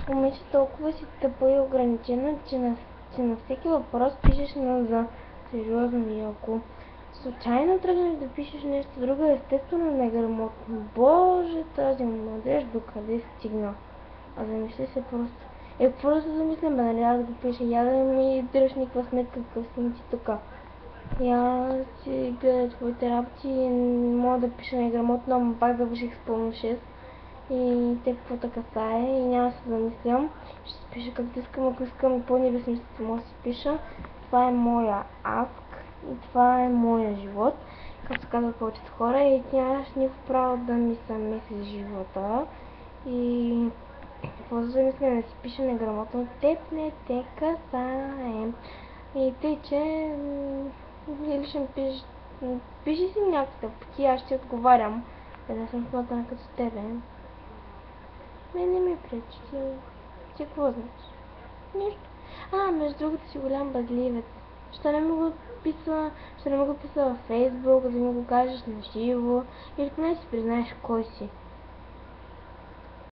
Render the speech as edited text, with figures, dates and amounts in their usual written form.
Момиче, толкова си тъпа и ограничена, че на всеки въпрос пишеш на за сериозно и ако случайно тръгнеш да пишеш нещо друго, естествено неграмотно. Боже, тази младеж докъде стигна? А замисли се просто. Какво да се замислям, бе, нали аз го пиша, я да ми дръж никаква сметка, какъв си ти тук. Я си гледа твоите работи и мога да пиша неграмотно, ама пак завърших с пълно 6. И те какво касае и няма да се замислям. Ще си пиша както искам, ако искам и по-небесмислите мога да си пиша. Това е моя аск и това е моя живот. Както се казват повечето хора и нямаш никакво право да ми се меси живота. И какво да замислям, да си пиша неграмотно. Теб не те касае. И тъй, че или ще ми пишеш, пиши си някакви тъпки, аз ще отговарям. Да съм смотана като тебе. Мен не ми пречи. Ти какво знаеш? Нищо. Между другото си голям бъдливец. Що не мога да писа във Фейсбук, да ми го кажеш на живо или поне си признаеш кой си.